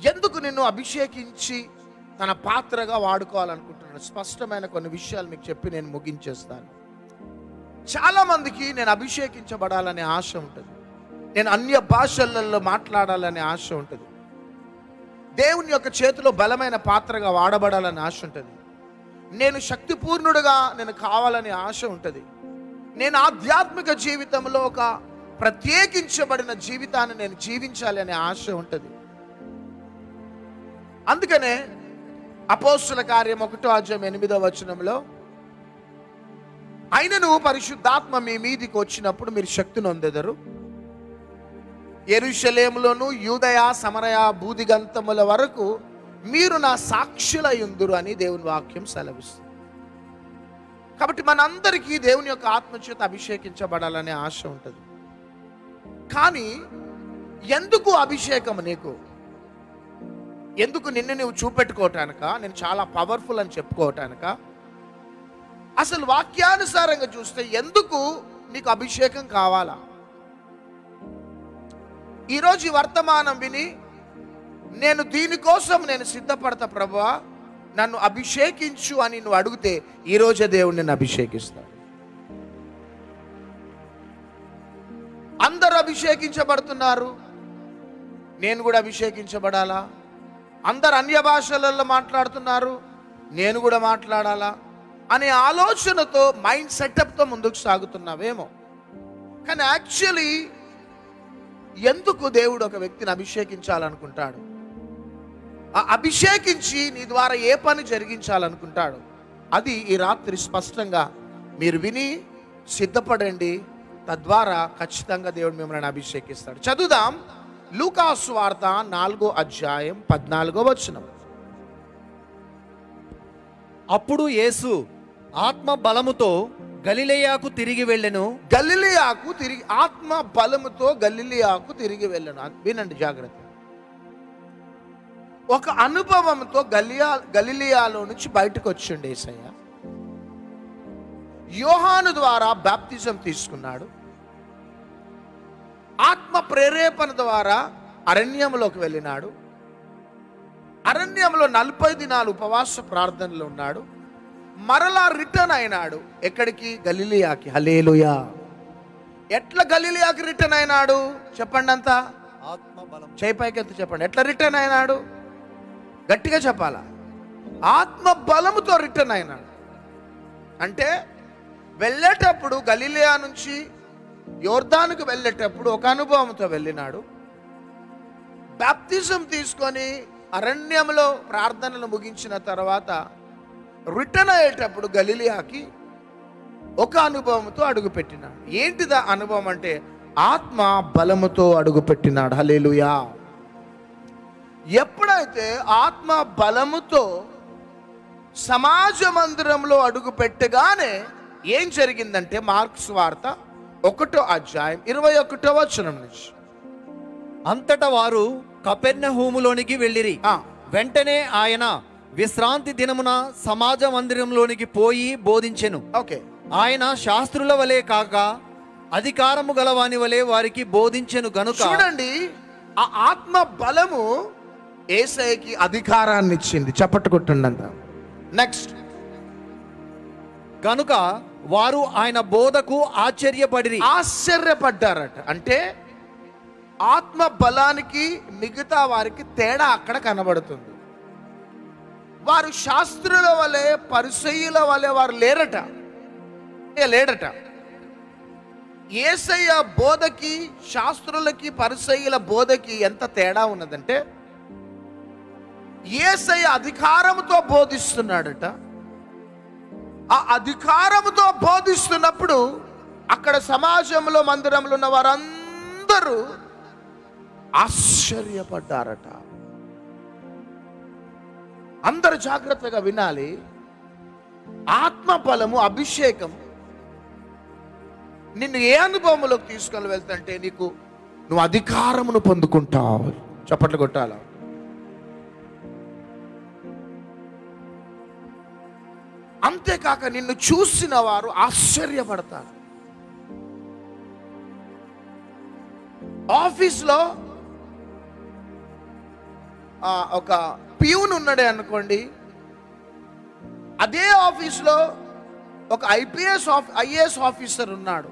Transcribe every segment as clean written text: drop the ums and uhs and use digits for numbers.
ఎందుకు నిన్ను అభిషేకించి తన పాత్రగా వాడుకోవాలనుకుంటున్నాడు? స్పష్టమైన కొన్ని విషయాలు మీకు చెప్పి నేను ముగించేస్తాను. చాలా మందికి నేను అభిషేకించబడాలనే ఆశ ఉంటుంది, నేను అన్య భాషలలో మాట్లాడాలనే ఆశ ఉంటుంది, దేవుని యొక్క చేతిలో బలమైన పాత్రగా వాడబడాలని ఆశ ఉంటుంది, నేను శక్తిపూర్ణుడుగా నేను కావాలనే ఆశ ఉంటుంది, నేను ఆధ్యాత్మిక జీవితంలో ఒక ప్రత్యేకించబడిన జీవితాన్ని నేను జీవించాలి అనే ఆశ ఉంటుంది. అందుకనే అపోస్తుల కార్యం 1:8 అయినను పరిశుద్ధాత్మ మీ మీదికి వచ్చినప్పుడు మీరు శక్తి నొందెదరు, యెరూషలేములోను యూదయ సమరయ భూదిగంతముల వరకు మీరు నా సాక్షులయుందురు అని దేవుని వాక్యం సెలవిస్తుంది. కాబట్టి మనందరికీ దేవుని యొక్క ఆత్మచేత అభిషేకించబడాలనే ఆశ ఉంటుంది. కానీ ఎందుకు అభిషేకం నీకు? ఎందుకు నిన్ను నువ్వు చూపెట్టుకోవటానిక? నేను చాలా పవర్ఫుల్ అని చెప్పుకోవటానిక? అసలు వాక్యానుసారంగా చూస్తే ఎందుకు నీకు అభిషేకం కావాలా? ఈరోజు ఈ వర్తమానం విని నేను దీనికోసం నేను సిద్ధపడతా ప్రభువా, నన్ను అభిషేకించు అని నువ్వు అడిగితే ఈరోజే దేవుడు నిన్ను అభిషేకిస్తాడు. అందరూ అభిషేకించబడుతున్నారు, నేను కూడా అభిషేకించబడాలా? అందరు అన్య భాషలలో మాట్లాడుతున్నారు, నేను కూడా మాట్లాడాలా అనే ఆలోచనతో, మైండ్ సెటప్తో ముందుకు సాగుతున్నావేమో. కానీ యాక్చువల్లీ ఎందుకు దేవుడు ఒక వ్యక్తిని అభిషేకించాలనుకుంటాడు? ఆ అభిషేకించి నీ ద్వారా ఏ పని జరిగించాలనుకుంటాడు? అది ఈ రాత్రి స్పష్టంగా మీరు విని సిద్ధపడండి. తద్వారా ఖచ్చితంగా దేవుడు మిమ్మల్ని అభిషేకిస్తాడు. చదువుదాం లూకా సువార్త 4:14. అప్పుడు యేసు ఆత్మ బలముతో గలిలయకు తిరిగి వెళ్ళెను. ఆత్మ బలముతో గలిలయకు తిరిగి వెళ్ళెను. వినండి జాగ్రత్త. ఒక అనుభవంతో గలిలయలో నుంచి బయటకు వచ్చిండు యేసయ్య. యోహాను ద్వారా బాప్తిజం తీసుకున్నాడు. ఆత్మ ప్రేరేపణ ద్వారా అరణ్యంలోకి వెళ్ళినాడు. అరణ్యంలో 40 దినాలు ఉపవాస ప్రార్థనలో ఉన్నాడు. మరలా రిటర్న్ అయినాడు. ఎక్కడికి? గలిలయకి. హల్లెలూయా. ఎట్లా గలిలయకి రిటర్న్ అయినాడు చెప్పండి అంతా? ఆత్మ బలం. చేయి పైకెత్తి చెప్పండి. ఎట్లా రిటర్న్ అయినాడు? గట్టిగా చెప్పాలా? ఆత్మ బలముతో రిటర్న్ అయినాడు. అంటే వెళ్ళేటప్పుడు గలిలయ నుంచి యోర్దానుకు వెళ్ళేటప్పుడు ఒక అనుభవంతో వెళ్ళినాడు. బాప్తిజం తీసుకొని అరణ్యంలో ప్రార్థనలు ముగించిన తర్వాత రిటర్న్ అయ్యేటప్పుడు గలిలయకి ఒక అనుభవంతో అడుగుపెట్టినాడు. ఏంటిదా అనుభవం అంటే ఆత్మ బలముతో అడుగుపెట్టినాడు. హల్లెలూయా. ఎప్పుడైతే ఆత్మ బలముతో సమాజ మందిరంలో అడుగు పెట్టగానే ఏం జరిగిందంటే మార్క్స్ వార్త 1:21 నుంచి అంతటా వారు కపెర్నహూములోనికి వెళ్ళిరి. వెంటనే ఆయన విశ్రాంతి దినమున సమాజ మందిరంలోనికి పోయి బోధించెను. ఆయన శాస్త్రుల వలె కాక అధికారము గలవాని వలె వారికి బోధించెను గనుక. చూడండి, ఆ ఆత్మ బలము యేసయ్యకి అధికారాన్ని ఇచ్చింది. చప్పట్లు కొట్టండి. నెక్స్ట్, గనుక వారు ఆయన బోధకు ఆశ్చర్యపడ్డారట. అంటే ఆత్మ బలానికి మిగతా వారికి తేడా అక్కడ కనబడుతుంది. వారు శాస్త్రుల వలె పరిసయ్యుల వలె వారు లేరట. యేసయ్య బోధకి శాస్త్రులకి పరిసయ్యుల బోధకి ఎంత తేడా ఉన్నదంటే యేసయ్య అధికారముతో బోధిస్తున్నాడట. ఆ అధికారముతో బోధిస్తున్నప్పుడు అక్కడ సమాజంలో మందిరంలో ఉన్న వారందరూ ఆశ్చర్యపడ్డారట. అందరూ జాగ్రత్తగా వినాలి. ఆత్మ బలము, అభిషేకం నిన్ను ఏ అనుభవంలోకి తీసుకొని వెళ్తుంటే నువ్వు అధికారమును పొందుకుంటావు. చప్పట్లు కొట్టాల. అంతేకాక నిన్ను చూసిన వారు ఆశ్చర్యపడతారు. ఆఫీస్లో ఒక పియూన్ ఉన్నాడే అనుకోండి, అదే ఆఫీస్లో ఒక ఐఏఎస్ ఆఫీసర్ ఉన్నాడు.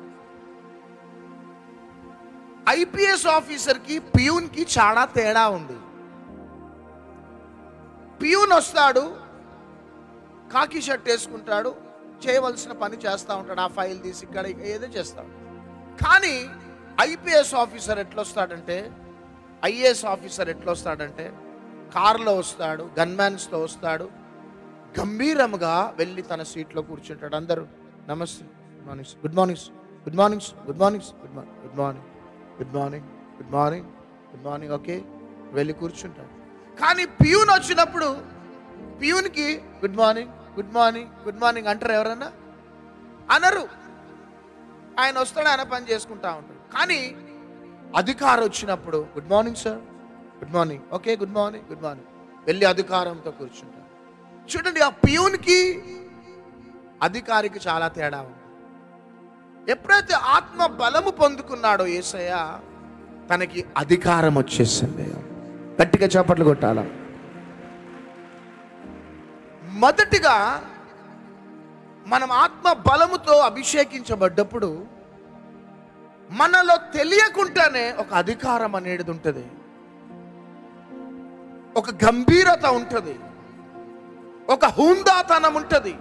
ఐపీఎస్ ఆఫీసర్కి పియూన్కి చాలా తేడా ఉంది. పియూన్ వస్తాడు, కాకి షర్ట్ వేసుకుంటాడు, చేయవలసిన పని చేస్తూ ఉంటాడు, ఆ ఫైల్ తీసి ఇక్కడ ఏదో చేస్తాడు. కానీ ఐపీఎస్ ఆఫీసర్ ఎట్లొస్తాడంటే, ఐఏఎస్ ఆఫీసర్ ఎట్లొస్తాడంటే కారులో వస్తాడు, గన్మ్యాన్స్తో వస్తాడు, గంభీరంగా వెళ్ళి తన సీట్లో కూర్చుంటాడు. అందరూ నమస్తే, good morning, good morning, good morning, good morning, good morning, good morning, good morning, good morning, okay, వెళ్ళి కూర్చుంటాడు. కానీ పియూన్ వచ్చినప్పుడు పియూన్కి good morning, good morning, good morning అంటారు ఎవరన్నా? అనరు. ఆయన వస్తాడు, ఆయన పని చేసుకుంటా ఉంటాడు. కానీ అధికారం వచ్చినప్పుడు good morning sir, good morning, okay, good morning, good morning, వెళ్ళి అధికారంతో కూర్చుంటాడు. చూడండి, ఆ పియూన్కి అధికారికి చాలా తేడా ఉంది. ఎప్పుడైతే ఆత్మ బలము పొందుకున్నాడో యేసయ్య, తనకి అధికారం వచ్చేసింది. గట్టిగా చప్పట్లు కొట్టాల. మొదటిగా మనం ఆత్మ బలముతో అభిషేకించబడ్డప్పుడు మనలో తెలియకుండానే ఒక అధికారం అనేది ఉంటుంది, ఒక గంభీరత ఉంటుంది, ఒక హుందాతనం ఉంటుంది.